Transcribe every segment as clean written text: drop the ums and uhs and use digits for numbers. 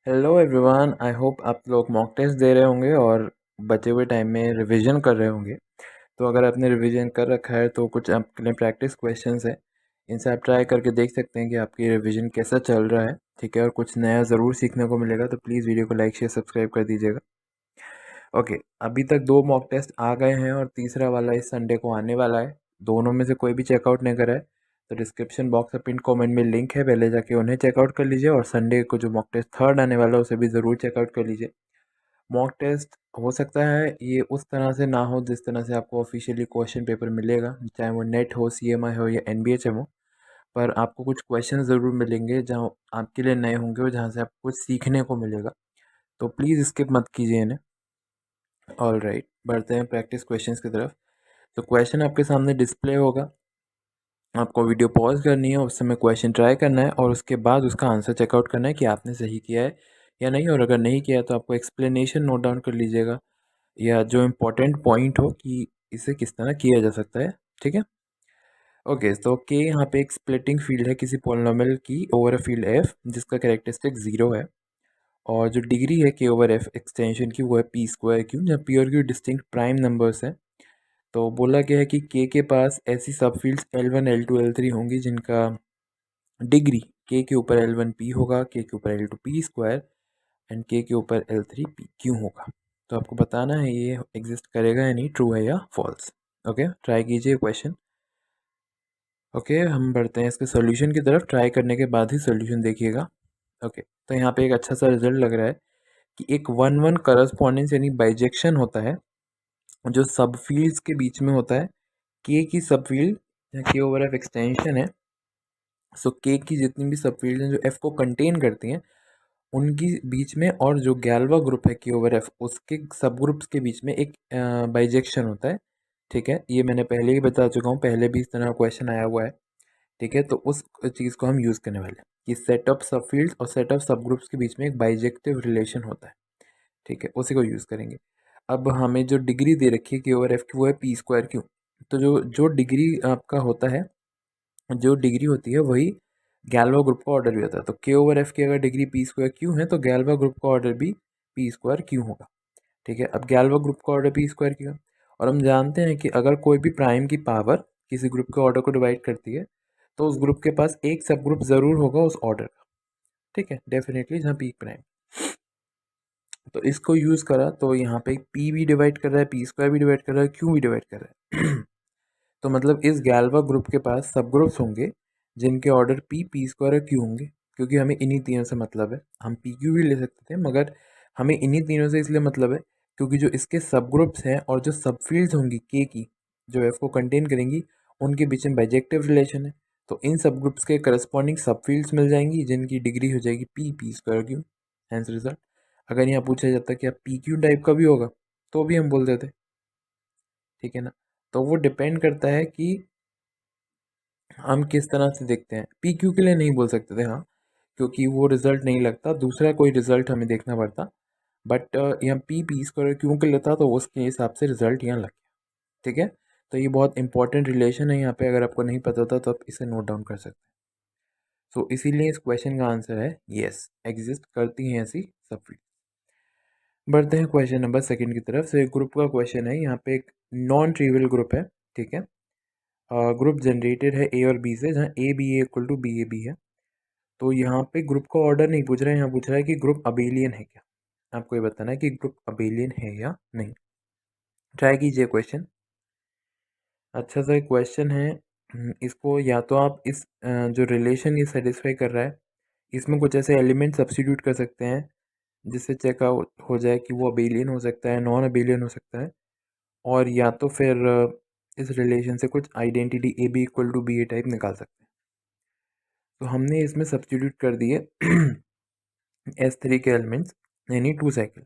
Hello everyone, I hope आप लोग mock test दे रहे होंगे और बचे हुए टाइम में रिवीजन कर रहे होंगे। तो अगर आपने रिवीजन कर रखा है तो कुछ आपके लिए प्रैक्टिस क्वेश्चंस हैं। इनसे आप ट्राई करके देख सकते हैं कि आपकी रिवीजन कैसा चल रहा है। ठीक है, और कुछ नया ज़रूर सीखने को मिलेगा, तो प्लीज़ वीडियो को लाइक शेयर सब्सक्राइब कर दीजिएगा। ओके, अभी तक 2 मॉक टेस्ट आ गए हैं और तीसरा वाला इस संडे को आने वाला है। दोनों में से कोई भी चेकआउट नहीं करा है तो डिस्क्रिप्शन बॉक्स और पिन कमेंट में लिंक है, पहले जाके उन्हें चेकआउट कर लीजिए। और संडे को जो मॉक टेस्ट थर्ड आने वाला है उसे भी ज़रूर चेकआउट कर लीजिए। मॉक टेस्ट हो सकता है ये उस तरह से ना हो जिस तरह से आपको ऑफिशियली क्वेश्चन पेपर मिलेगा, चाहे वो नेट हो, सीएमआई हो या एनबीएचएम हो। पर आपको कुछ क्वेश्चन ज़रूर मिलेंगे जहाँ आपके लिए नए होंगे और जहाँ से आपको कुछ सीखने को मिलेगा। तो प्लीज़ स्किप मत कीजिए इन्हें। ऑल राइट, बढ़ते हैं प्रैक्टिस क्वेश्चंस की तरफ। तो क्वेश्चन आपके सामने डिस्प्ले होगा। आपको वीडियो पॉज करनी है, उस समय क्वेश्चन ट्राई करना है और उसके बाद उसका आंसर चेकआउट करना है कि आपने सही किया है या नहीं। और अगर नहीं किया तो आपको एक्सप्लेनेशन नोट डाउन कर लीजिएगा, या जो इम्पोर्टेंट पॉइंट हो कि इसे किस तरह किया जा सकता है। ठीक है। ओके, तो के यहाँ पे एक स्प्लिटिंग फील्ड है किसी पॉलिनोमियल की ओवर अ फील्ड एफ जिसका कैरेक्टरिस्टिक 0 है। और जो डिग्री है के ओवर एफ एक्सटेंशन की वो है पी स्क्वायर क्यू, जहाँ पी और क्यू डिस्टिंक्ट प्राइम नंबर्स हैं। तो बोला गया है कि के पास ऐसी सब फील्ड्स L1 L2 L3 होंगी जिनका डिग्री के ऊपर L1 P होगा, के ऊपर L2 P स्क्वायर एंड के ऊपर L3 P क्यू होगा। तो आपको बताना है ये एग्जिस्ट करेगा या नहीं, ट्रू है या फॉल्स। ओके, ट्राई कीजिए क्वेश्चन। ओके, हम बढ़ते हैं इसके सॉल्यूशन की तरफ। ट्राई करने के बाद ही सॉल्यूशन देखिएगा। ओके, तो यहाँ पे एक अच्छा सा रिजल्ट लग रहा है कि एक 1-1 करस्पॉन्डेंस यानी बाइजेक्शन होता है जो सब फील्ड्स के बीच में होता है। के की सब फील्ड के ओवर एफ एक्सटेंशन है। सो के की जितनी भी सब फील्ड हैं जो एफ को कंटेन करती हैं उनकी बीच में, और जो गैल्वा ग्रुप है के ओवर एफ उसके सब ग्रुप्स के बीच में एक बाइजेक्शन होता है। ठीक है, ये मैंने पहले ही बता चुका हूँ, पहले भी इस तरह क्वेश्चन आया हुआ है। ठीक है, तो उस चीज़ को हम यूज़ करने वाले हैं कि सेट ऑफ सब फील्ड्स और सेट ऑफ सब ग्रुप्स के बीच में एक बाइजेक्टिव रिलेशन होता है। ठीक है, उसी को यूज़ करेंगे। अब हमें जो डिग्री दे रखी है के ओवर एफ की वो है पी स्क्वायर क्यू। तो जो जो डिग्री आपका होता है, जो डिग्री होती है वही गैल्वा ग्रुप का ऑर्डर भी होता है। तो के ओवर एफ की अगर डिग्री पी स्क्वायर क्यू है तो गैल्वा ग्रुप का ऑर्डर भी पी स्क्वायर क्यू होगा। ठीक है, अब गैल्वा ग्रुप का ऑर्डर पी स्क्वायर क्यू है। और हम जानते हैं कि अगर कोई भी प्राइम की पावर किसी ग्रुप के ऑर्डर को डिवाइड करती है तो उस ग्रुप के पास एक सब ग्रुप ज़रूर होगा उस ऑर्डर का। ठीक है, डेफिनेटली जहाँ पी प्राइम। तो इसको यूज़ करा तो यहाँ पे पी भी डिवाइड कर रहा है, पी स्क्वायर भी डिवाइड कर रहा है, क्यू भी डिवाइड कर रहा है। तो मतलब इस गैल्वा ग्रुप के पास सब ग्रुप्स होंगे जिनके ऑर्डर पी स्क्वायर और क्यू होंगे, क्योंकि हमें इन्हीं तीनों से मतलब है। हम पी क्यू भी ले सकते थे मगर हमें इन्हीं तीनों से इसलिए मतलब है क्योंकि जो इसके सब ग्रुप्स हैं और जो सब फील्ड्स होंगी के की जो एफ को कंटेन करेंगी उनके बीच में बाइजेक्टिव रिलेशन है। तो इन सब ग्रुप्स के करस्पॉन्डिंग सब फील्ड्स मिल जाएंगी जिनकी डिग्री हो जाएगी P square Q. Hence result. अगर यहाँ पूछा जाता कि आप पी क्यू टाइप का भी होगा तो भी हम बोल देते। ठीक है ना। तो वो डिपेंड करता है कि हम किस तरह से देखते हैं। पी क्यू के लिए नहीं बोल सकते थे, हाँ, क्योंकि वो रिजल्ट नहीं लगता, दूसरा कोई रिजल्ट हमें देखना पड़ता। बट यहाँ पी स्क्वायर क्यू के लिए था तो उसके हिसाब से रिजल्ट यहाँ लग गया। ठीक है, तो ये बहुत इंपॉर्टेंट रिलेशन है यहाँ पे, अगर आपको नहीं पता था तो आप इसे नोट डाउन कर सकते हैं। सो इसीलिए इस क्वेश्चन का आंसर है येस, एग्जिस्ट करती हैं ऐसी सब फील्ड। बढ़ते हैं क्वेश्चन नंबर सेकंड की तरफ। से ग्रुप का क्वेश्चन है, यहाँ पे एक नॉन ट्रिवियल ग्रुप है। ठीक है, ग्रुप जनरेटेड है ए और बी से, जहाँ A B A equal to B A B है। तो यहाँ पे ग्रुप का ऑर्डर नहीं पूछ रहा है, यहाँ पूछ रहा है कि ग्रुप अबेलियन है क्या। आपको ये बताना है कि ग्रुप अबेलियन है या नहीं। ट्राई कीजिए क्वेश्चन। अच्छा सा क्वेश्चन है। इसको या तो आप इस जो रिलेशन ये सेटिस्फाई कर रहा है इसमें कुछ ऐसे एलिमेंट सब्स्टिट्यूट कर सकते हैं जिससे चेकआउट हो जाए कि वो अबेलियन हो सकता है, नॉन अबेलियन हो सकता है। और या तो फिर इस रिलेशन से कुछ identity A B equal to B A type निकाल सकते हैं। तो हमने इसमें सब्स्टिट्यूट कर दिए S3 के एलिमेंट्स, यानी 2 साइकिल,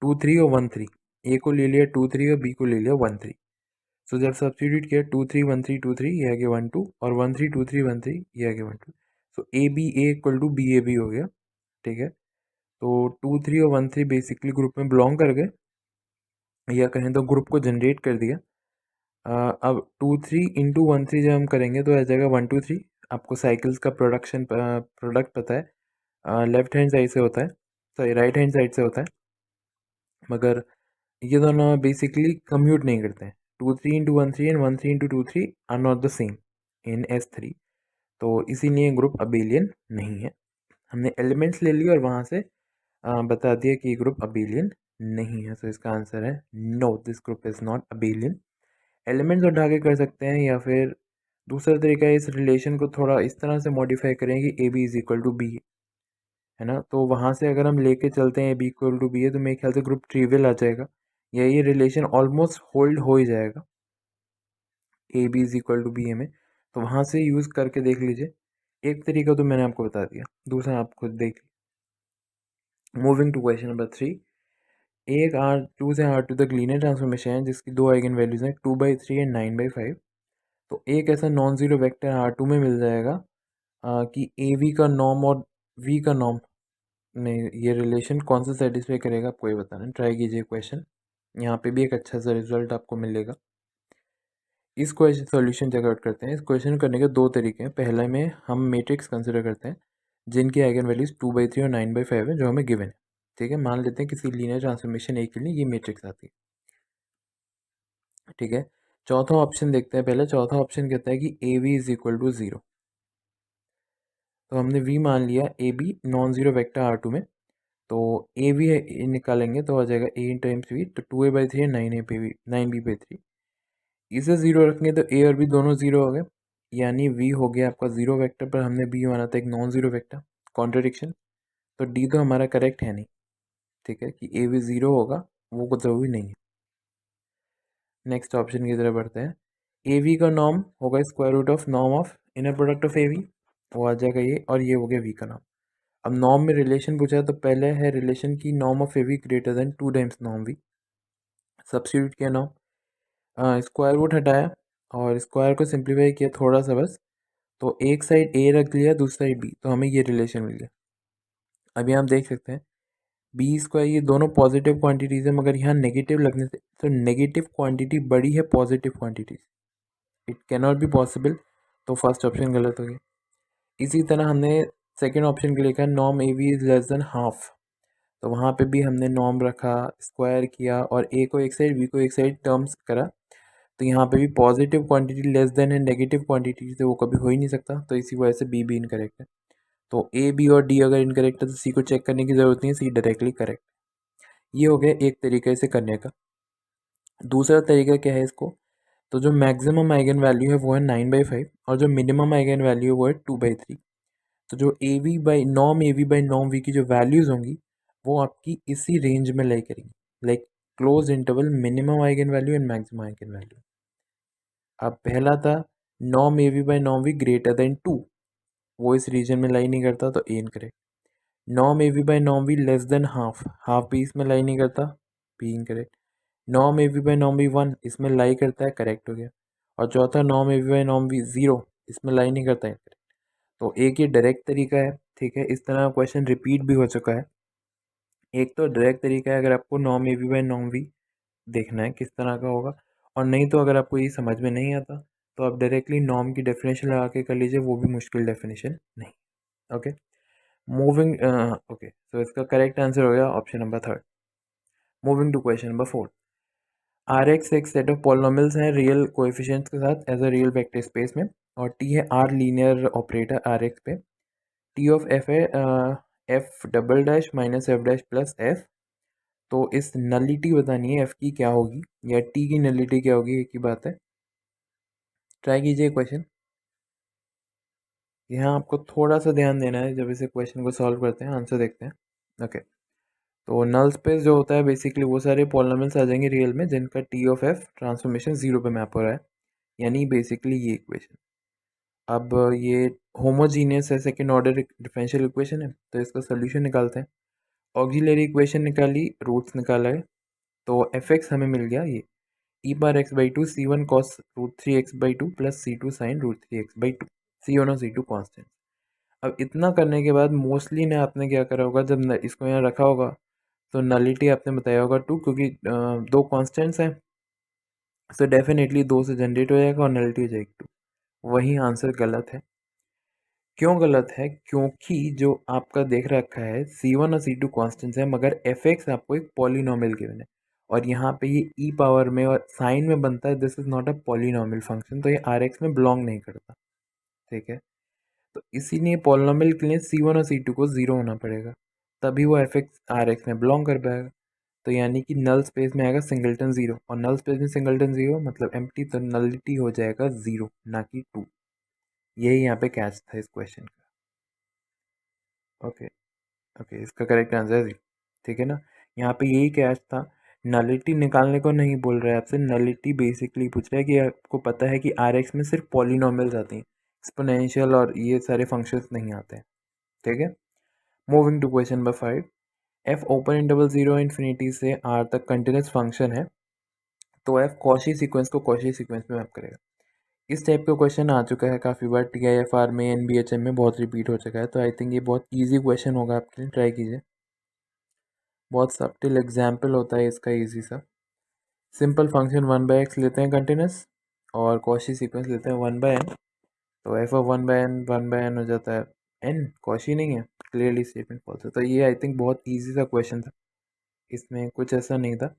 2 3 और 1 3। ए को ले लिया 2 3 और बी को ले लिया 1 3। सो जब सब्स्टिट्यूट किया 2 3 1 3 2 3 ये आ गया 1 2, और 1 3 2 3 1 3 ये आ गया 1 2। So A B A equal to B A B हो गया। ठीक है, तो 2 3 और 1 3 बेसिकली ग्रुप में बिलोंग कर गए, या कहें तो ग्रुप को जनरेट कर दिया। अब 2 3 इंटू 1 3 जब हम करेंगे तो आ जाएगा 1 2 3। आपको साइकिल्स का प्रोडक्ट पता है, लेफ्ट हैंड साइड से होता है। सॉरी राइट हैंड साइड से होता है, मगर ये दोनों बेसिकली कम्यूट नहीं करते हैं। 2 3 into 1 3 and 1 3 into 2 3 are not the same in S3, तो इसीलिए ग्रुप अबेलियन नहीं है। हमने एलिमेंट्स ले लिए और वहाँ से बता दिया कि ये ग्रुप अबेलियन नहीं है। सो इसका आंसर है no, this group is not abelian. Elements उठा के कर सकते हैं, या फिर दूसरा तरीका है इस रिलेशन को थोड़ा इस तरह से मॉडिफाई करें कि A B is equal to B, है ना। तो वहाँ से अगर हम लेके चलते हैं A B equal to B है, तो मेरे ख्याल से ग्रुप ट्रिवियल आ जाएगा, या ये रिलेशन ऑलमोस्ट होल्ड हो ही जाएगा A B is equal to B A में। तो वहाँ से यूज़ करके देख लीजिए। एक तरीका तो मैंने आपको बता दिया, दूसरा आप खुद देख लीजिए। Moving to question number 3। एक R2 से R2 तक लीनियर ट्रांसफॉर्मेशन है जिसकी दो आइगन वैल्यूज हैं 2/3 एंड 9/5। तो एक ऐसा नॉन ज़ीरो वेक्टर R2 में मिल जाएगा कि ए वी का नॉर्म और वी का नॉर्म नहीं, ये रिलेशन कौन सा सेटिस्फाई करेगा आपको ये बताना। ट्राई कीजिए क्वेश्चन, यहाँ पे भी एक अच्छा सा रिजल्ट आपको मिलेगा। इस क्वेश्चन सॉल्यूशन चेक आउट करते हैं। इस क्वेश्चन करने के दो तरीके हैं। पहले में हम मैट्रिक्स कंसिडर करते हैं जिनकी आइगन वैल्यूज 2/3 और 9/5 है, जो हमें गिवन है। ठीक है, मान लेते हैं किसी लीनियर ट्रांसफॉर्मेशन ए के लिए ये मैट्रिक्स आती है। ठीक है, चौथा ऑप्शन देखते हैं। पहले चौथा ऑप्शन कहता है कि A V is equal to 0। तो हमने वी मान लिया A B non zero vector R2 में। तो ए वी निकालेंगे तो आ जाएगा ए टाइम्स वी, तो 2a/3 है 9b/3। इसे ज़ीरो रखेंगे तो ए और बी दोनों ज़ीरो हो गए, यानी वी हो गया आपका ज़ीरो वेक्टर, पर हमने बी माना था एक नॉन ज़ीरो वेक्टर, कॉन्ट्रडिक्शन। तो डी तो हमारा करेक्ट है नहीं। ठीक है, कि ए वी ज़ीरो होगा वो कुछ ज़रूरी नहीं है। नेक्स्ट ऑप्शन की तरफ बढ़ते हैं। ए वी का नॉर्म होगा square root of norm of inner product of A V, वो आ जाएगा ये, और ये हो गया वी का नॉर्म। अब नॉर्म में रिलेशन पूछा है, तो पहले है रिलेशन की norm of A V greater than 2 times norm V. Substitute किया नॉर्म, स्क्वायर रूट हटाया और स्क्वायर को सिंप्लीफाई किया थोड़ा सा बस। तो एक साइड ए रख लिया, दूसरी साइड बी, तो हमें ये रिलेशन मिल गया। अभी आप देख सकते हैं बी स्क्वायर, ये दोनों पॉजिटिव क्वांटिटीज़ है, मगर यहाँ नेगेटिव लगने से, तो नेगेटिव क्वांटिटी बड़ी है positive quantity, it can not be possible. तो फर्स्ट ऑप्शन गलत हो गया। इसी तरह हमने सेकेंड ऑप्शन के लिए कहा norm A V is less than half, तो वहाँ पे भी हमने नॉर्म रखा, स्क्वायर किया और ए को एक साइड बी को एक साइड टर्म्स करा। तो यहाँ पे भी पॉजिटिव क्वांटिटी लेस देन है नेगेटिव क्वांटिटी से, वो कभी हो ही नहीं सकता, तो इसी वजह से बी भी इनकरेक्ट है। तो ए बी और डी अगर इनकरेक्ट है तो सी को चेक करने की ज़रूरत नहीं है, सी डायरेक्टली करेक्ट। ये हो गया एक तरीके से करने का। दूसरा तरीका क्या है इसको, तो जो मैक्सिमम आइगन वैल्यू है वो है 9/5 और जो मिनिमम आइगन वैल्यू है वो है 2/3। तो जो ए वी बाई नॉम वी की जो वैल्यूज़ होंगी वो आपकी इसी रेंज में लाई करेंगी, like close interval minimum eigen value and maximum eigen value. अब पहला था नॉम ए वी बाई नॉम वी ग्रेटर देन 2, वो इस रीजन में लाई नहीं करता, तो ए incorrect. Nom A V by नॉम we less than half, half भी इसमें लाई नहीं करता, be incorrect. Nom A V by नॉम वी 1 इसमें लाई करता है, करेक्ट हो गया। और चौथा नॉम ए वी बाई नॉम वी 0 इसमें लाई नहीं करता है, incorrect। तो एक ये डायरेक्ट तरीका है। ठीक है, इस तरह क्वेश्चन रिपीट भी हो चुका है। एक तो डायरेक्ट तरीका है अगर आपको नॉम ए वी बाई नॉम वी देखना है किस तरह का होगा, और नहीं तो अगर आपको ये समझ में नहीं आता तो आप डायरेक्टली नॉर्म की डेफिनेशन लगा के कर लीजिए, वो भी मुश्किल डेफिनेशन नहीं। ओके, मूविंग ओके, सो इसका करेक्ट आंसर हो गया option number 3। Moving to question number 4। R X एक सेट ऑफ पॉलिनॉमियल्स हैं रियल कोएफिशिएंट्स के साथ as a real vector space में, और टी है R linear operator R X पे। टी ऑफ एफ है F double dash minus F dash plus F. तो इस नलिटी बतानी है एफ की क्या होगी या टी की नलिटी क्या होगी, एक ही बात है। ट्राई कीजिए क्वेश्चन। यहाँ आपको थोड़ा सा ध्यान देना है जब इसे क्वेश्चन को सॉल्व करते हैं, आंसर देखते हैं। ओके, तो नल स्पेस जो होता है बेसिकली वो सारे पॉलिनॉमियल्स आ जाएंगे रियल में जिनका टी ऑफ एफ ट्रांसफॉर्मेशन 0 पे मैप हो रहा है, यानी बेसिकली ये इक्वेशन। अब ये होमोजीनियस है, सेकेंड ऑर्डर डिफरेंशियल इक्वेशन है, तो इसका सोल्यूशन निकालते हैं। ऑक्सिलरी इक्वेशन निकाली, रूट्स निकाला है, तो एफ एक्स हमें मिल गया ये E bar X by two C one cos root three X by two plus C two sine root three X by two, C one और सी टू कॉन्स्टेंट। अब इतना करने के बाद मोस्टली ने आपने क्या करा होगा, जब इसको यहाँ रखा होगा तो नलिटी आपने बताया होगा 2, क्योंकि दो कॉन्स्टेंट्स हैं, तो डेफिनेटली 2 से जनरेट हो जाएगा और नलिटी हो जाएगी 2। वही आंसर गलत है। क्यों गलत है? क्योंकि जो आपका देख रखा है C1 और C2 कॉन्स्टेंट्स है, मगर fx आपको एक पॉलिनॉमियल गिवन है और यहाँ पे ये e पावर में और साइन में बनता है, this is not a polynomial function, तो ये Rx में बिलोंग नहीं करता। ठीक है, तो इसीलिए पॉलिनॉमियल के लिए C1 और C2 को ज़ीरो होना पड़ेगा, तभी वो fx Rx में बिलोंग कर पाएगा। तो यानी कि नल स्पेस में आएगा सिंगलटन ज़ीरो, और नल स्पेस में सिंगलटन ज़ीरो मतलब एम्प्टी, तो नलिटी हो जाएगा ज़ीरो ना कि टू। यही यहाँ पे कैच था इस क्वेश्चन का। ओके, ओके, इसका करेक्ट आंसर है ज़ीरो। ठीक है ना, यहाँ पे यही कैच था। नलिटी निकालने को नहीं बोल रहा है आपसे, नलिटी बेसिकली पूछ रहा है कि आपको पता है कि Rx में सिर्फ पॉलिनॉमियल्स आते हैं, एक्सपोनेंशियल और ये सारे फंक्शंस नहीं आते हैं। ठीक है, moving to question number 5। F open interval 0 infinity से R तक कंटिन्यूस फंक्शन है, तो एफ कॉची सीक्वेंस को कॉची सीक्वेंस में मैप करेगा। इस टाइप का क्वेश्चन आ चुका है काफ़ी बार, TIFR में, NBHM में बहुत रिपीट हो चुका है, तो आई थिंक ये बहुत ईजी क्वेश्चन होगा आपके लिए, ट्राई कीजिए। बहुत सब्टिल एग्जाम्पल होता है इसका ईजी सा। सिंपल फंक्शन 1/x लेते हैं कंटिन्यूस, और कॉची सीक्वेंस लेते हैं 1/n, तो एफ ऑफ 1/n 1/n हो जाता है n, कॉची नहीं है, क्लियरली स्टेटमेंट फॉल्स है। तो ये आई थिंक बहुत ईजी सा क्वेश्चन था, इसमें कुछ ऐसा नहीं था।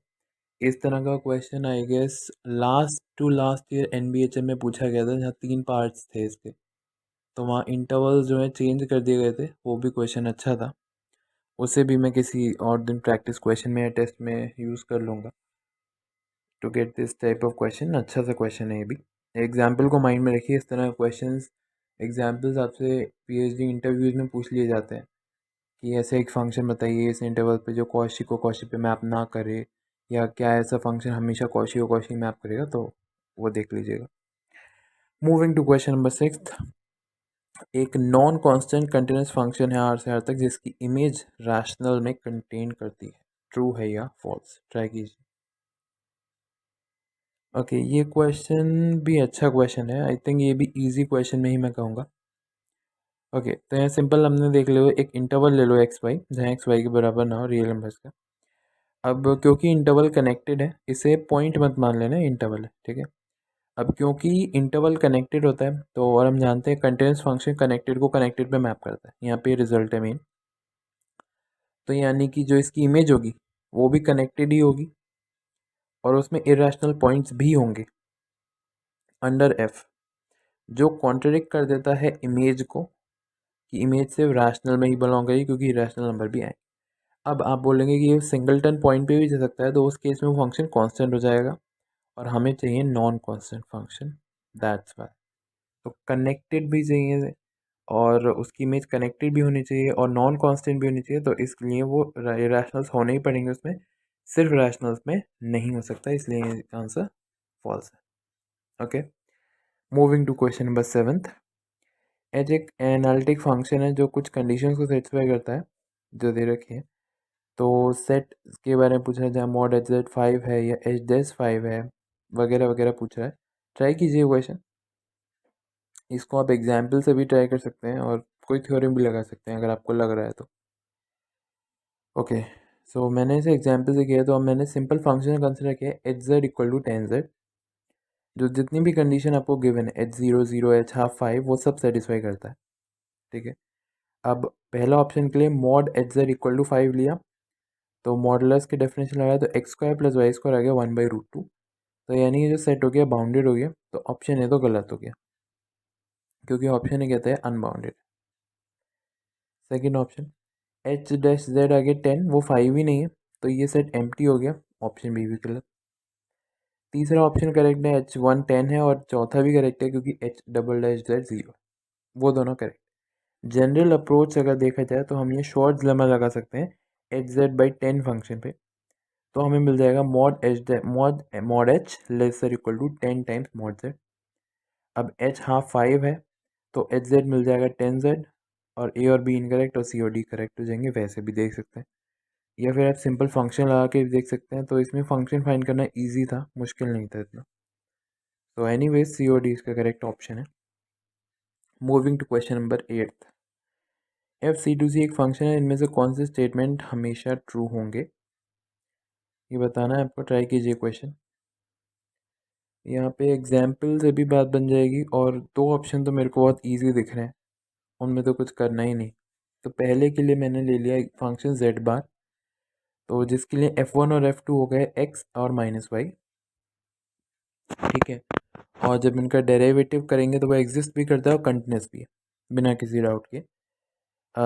इस तरह का question I guess last to last year NBHM में पूछा गया था, जहाँ 3 पार्ट्स थे इसके, तो वहाँ इंटरवल्स जो है चेंज कर दिए गए थे, वो भी क्वेश्चन अच्छा था। उसे भी मैं किसी और दिन प्रैक्टिस क्वेश्चन में या टेस्ट में यूज़ कर लूँगा to get this type of question. अच्छा सा क्वेश्चन है ये भी, एग्जाम्पल को माइंड में रखिए। इस तरह क्वेश्चंस एग्जाम्पल्स आपसे PhD इंटरव्यूज़ में पूछ लिए जाते हैं कि ऐसे एक फंक्शन बताइए इस इंटरवल पे जो कॉची को कॉची पे मैप ना करे, या क्या ऐसा फंक्शन हमेशा कॉची को कॉची मैप करेगा, तो वो देख लीजिएगा। Moving to question number 6। एक नॉन कांस्टेंट कंटिन्यूस फंक्शन है R से R तक, जिसकी इमेज रैशनल में कंटेन करती है, ट्रू है या फॉल्स, ट्राई कीजिए। ओके, ये क्वेश्चन भी अच्छा क्वेश्चन है, आई थिंक ये भी इजी क्वेश्चन में ही मैं कहूँगा। ओके, तो यहाँ सिंपल हमने देख लो, एक इंटरवल ले लो x y, जहाँ x y के बराबर ना हो रियल नंबर्स का। अब क्योंकि इंटरवल कनेक्टेड है, इसे पॉइंट मत मान लेना, इंटरवल है, ठीक है। अब क्योंकि इंटरवल कनेक्टेड होता है, तो और हम जानते हैं कंटिन्यूस फंक्शन कनेक्टेड को कनेक्टेड पे मैप करता है, यहाँ पे रिजल्ट है मेन। तो यानी कि जो इसकी इमेज होगी वो भी कनेक्टेड ही होगी, और उसमें इरेशनल पॉइंट्स भी होंगे अंडर एफ, जो कॉन्ट्रडिक्ट कर देता है इमेज को, कि इमेज सिर्फ रैशनल में ही बिलोंग करेगी क्योंकि रैशनल नंबर भी आए। अब आप बोलेंगे कि ये सिंगलटन पॉइंट पे भी जा सकता है, तो उस केस में वो फंक्शन कांस्टेंट हो जाएगा, और हमें चाहिए non constant function, that's why. तो कनेक्टेड भी चाहिए, और उसकी इमेज कनेक्टेड भी होनी चाहिए, और नॉन कांस्टेंट भी होनी चाहिए, तो इसलिए वो रैशनल्स होने ही पड़ेंगे उसमें, सिर्फ रैशनल्स में नहीं हो सकता, इसलिए आंसर फॉल्स है। Okay, moving to question number 7। H एक एनालिटिक फंक्शन है जो कुछ कंडीशंस को सेटिस्फाई करता है, जो दे रखी है। तो सेट के बारे में पूछ रहा है, जहाँ मॉड HZ5 है या H-5 है, वगैरह वगैरह पूछ रहा है। ट्राई कीजिए क्वेश्चन, इसको आप एग्जाम्पल से भी ट्राई कर सकते हैं, और कोई थ्योरम भी लगा सकते हैं अगर आपको लग रहा है तो। ओके, सो मैंने इसे एग्जाम्पल से किया, तो अब मैंने सिंपल फंक्शन कंसिडर किया Hz = 10z, जो जितनी भी कंडीशन आपको गिवन है H0 0 H-5 वो सब सेटिस्फाई करता है। ठीक है, अब पहला ऑप्शन के लिए मॉड Hz = 5 लिया, तो मॉडुलस के डेफिनेशन लगाया, तो x² + y² आ गया 1/√2, तो यानी ये जो सेट हो गया बाउंडेड हो गया, तो ऑप्शन ए तो गलत हो गया, क्योंकि ऑप्शन ए कहता है अनबाउंडेड। सेकेंड ऑप्शन H-z आ गया 10, वो 5 ही नहीं है, तो ये सेट एम्प्टी हो गया, ऑप्शन बी भी गलत। तीसरा ऑप्शन करेक्ट है, H1 10 है, और चौथा भी करेक्ट है क्योंकि H-z 0, वो दोनों करेक्ट। जनरल अप्रोच अगर देखा जाए तो हम ये शॉर्ट लेमा लगा सकते हैं Hz/10 फंक्शन पे, तो हमें मिल जाएगा mod H lesser equal to 10 times mod Z. अब H हाफ 5 है, तो Hz मिल जाएगा 10z, और ए और बी इनकरेक्ट और सी और डी करेक्ट हो जाएंगे, वैसे भी देख सकते हैं, या फिर आप सिंपल फंक्शन लगा के भी देख सकते हैं। तो इसमें फंक्शन फाइंड करना ईजी था, मुश्किल नहीं था इतना। तो एनी वेज सी और डी इसका करेक्ट ऑप्शन है। Moving to question number 8। F C to C एक फंक्शन है, इनमें से कौन से स्टेटमेंट हमेशा ट्रू होंगे, ये बताना है आपको। ट्राई कीजिए क्वेश्चन, यहाँ पे एग्जाम्पल से भी बात बन जाएगी, और दो ऑप्शन तो मेरे को बहुत ईजी दिख रहे हैं, उनमें तो कुछ करना ही नहीं। तो पहले के लिए मैंने ले लिया फंक्शन z बार, तो जिसके लिए f1 और f2 हो गए x और -y, ठीक है। और जब इनका डेरिवेटिव करेंगे तो वो एग्जिस्ट भी करता है और कंटिन्यूस भी है बिना किसी डाउट के।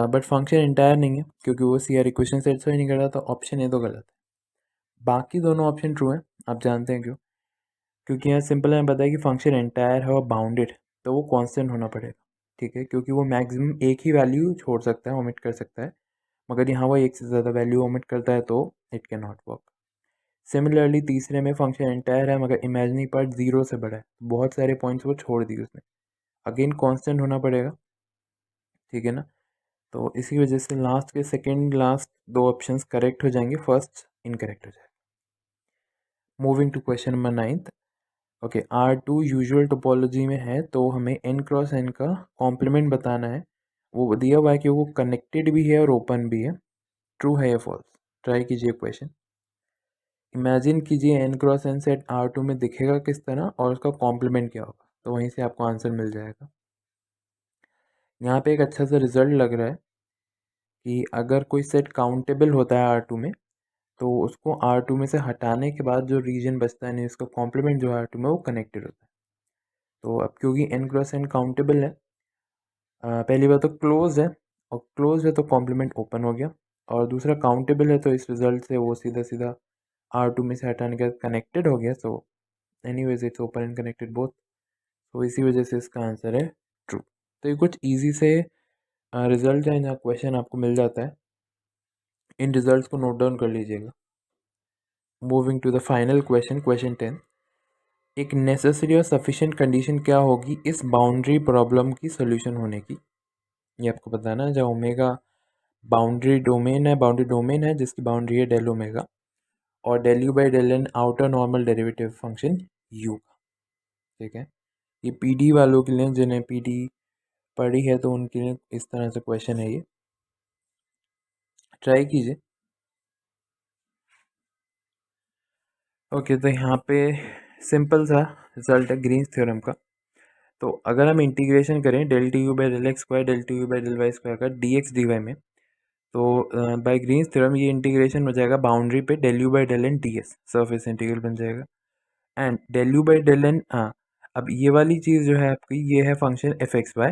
बट फंक्शन इंटायर नहीं है क्योंकि वो सी आर इक्वेशन सेटिस्फाई नहीं कर रहा, तो ऑप्शन ए तो गलत है। बाकी दोनों ऑप्शन ट्रू हैं, आप जानते हैं क्यों? क्योंकि यहाँ सिंपल है, पता है कि फंक्शन एंटायर है और बाउंडेड, तो वो कांस्टेंट होना पड़ेगा, ठीक है। क्योंकि वो मैक्सिमम एक ही वैल्यू छोड़ सकता है, ओमिट कर सकता है, मगर यहाँ वो एक से ज़्यादा वैल्यू ओमिट करता है तो it can not work. Similarly तीसरे में फंक्शन एंटायर है मगर इमेजिनरी पार्ट 0 से बड़ा है, बहुत सारे पॉइंट्स वो छोड़ दिए उसने, अगेन कांस्टेंट होना पड़ेगा, ठीक है ना। तो इसी वजह से लास्ट के सेकेंड लास्ट दो ऑप्शंस करेक्ट हो जाएंगे, फर्स्ट इनकरेक्ट हो जाएगा। Moving to question number 9th। Okay, R2 usual topology में है, तो हमें n क्रॉस n का कॉम्प्लीमेंट बताना है। वो दिया हुआ है कि वो कनेक्टेड भी है और ओपन भी है, ट्रू है या फॉल्स। ट्राई कीजिए क्वेश्चन, इमेजिन कीजिए n cross n set R2 में दिखेगा किस तरह और उसका कॉम्प्लीमेंट क्या होगा, तो वहीं से आपको आंसर मिल जाएगा। यहाँ पे एक अच्छा सा रिजल्ट लग रहा है कि अगर कोई सेट काउंटेबल होता है R2 में, तो उसको R2 में से हटाने के बाद जो रीजन बचता है, नहीं उसका कॉम्प्लीमेंट जो R2 में वो कनेक्टेड होता है। तो अब क्योंकि n क्रॉस n काउंटेबल है, पहली बात तो क्लोज है, और क्लोज है तो कॉम्प्लीमेंट ओपन हो गया, और दूसरा काउंटेबल है तो इस रिजल्ट से वो सीधा सीधा R2 में से हटाने के बाद कनेक्टेड हो गया। So anyways it's open and connected both, तो इसी वजह से इसका आंसर है ट्रू। तो ये कुछ ईजी से रिजल्ट है जहाँ क्वेश्चन आपको मिल जाता है, इन रिजल्ट्स को नोट डाउन कर लीजिएगा। Moving to the final question, question 10। एक नेसेसरी और सफिशिएंट कंडीशन क्या होगी इस बाउंड्री प्रॉब्लम की सोल्यूशन होने की, ये आपको बताना है। जहाँ ओमेगा बाउंड्री डोमेन है जिसकी बाउंड्री है डेल ओमेगा, और del you by del n outer normal derivative function u का, ठीक है। ये पीडी वालों के लिए, जिन्हें पीडी पढ़ी है तो उनके लिए इस तरह से क्वेश्चन है ये, ट्राई कीजिए। ओके, तो यहाँ पे सिंपल सा रिजल्ट है ग्रीन्स थ्योरम का। तो अगर हम इंटीग्रेशन करें del t u by del x square del t u by del y square का डी एक्स डी वाई में, तो बाय ग्रीन्स थ्योरम ये इंटीग्रेशन हो जाएगा बाउंड्री पे del you by del n d s, surface integral बन जाएगा। And del you by del n, हाँ, अब ये वाली चीज़ जो है आपकी, ये है function F X Y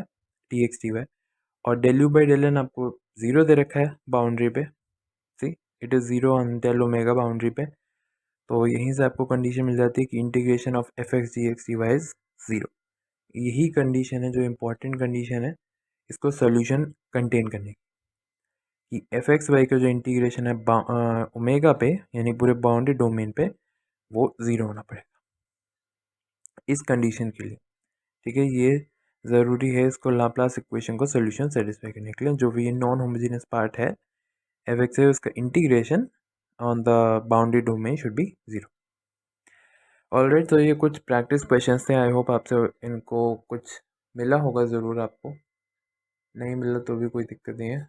T X T Y, और del you by del N आपको ज़ीरो दे रखा है बाउंड्री पे, see it is zero on del omega boundary पे। तो यहीं से आपको कंडीशन मिल जाती है कि integration of f x d x d y is zero. यही कंडीशन है जो इम्पोर्टेंट कंडीशन है इसको सोल्यूशन कंटेन करने की, कि एफ एक्स वाई का जो इंटीग्रेशन है ओमेगा पे, यानी पूरे बाउंड्री डोमेन पे, वो ज़ीरो होना पड़ेगा इस कंडीशन के लिए, ठीक है। ये ज़रूरी है इसको लाप्लास इक्वेशन को सोल्यूशन सेटिस्फाई करने के लिए, जो भी ये नॉन होमोजेनियस पार्ट है एफ एक्स है उसका integration on the boundary domain should be zero. Alright, तो ये कुछ प्रैक्टिस क्वेश्चंस थे, आई होप आपसे इनको कुछ मिला होगा ज़रूर। आपको नहीं मिला तो भी कोई दिक्कत नहीं है,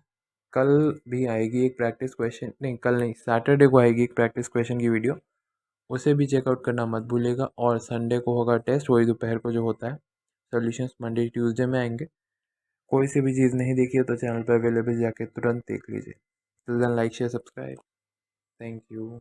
कल भी आएगी एक प्रैक्टिस क्वेश्चन, नहीं कल नहीं, सैटरडे को आएगी एक प्रैक्टिस क्वेश्चन की वीडियो, उसे भी चेकआउट करना मत भूलिएगा। और संडे को होगा टेस्ट, वही दोपहर को जो होता है। सॉल्यूशंस मंडे ट्यूसडे में आएंगे। कोई सी भी चीज़ नहीं देखी है तो चैनल पर अवेलेबल जाके तुरंत देख लीजिए। Till then like share subscribe, thank you.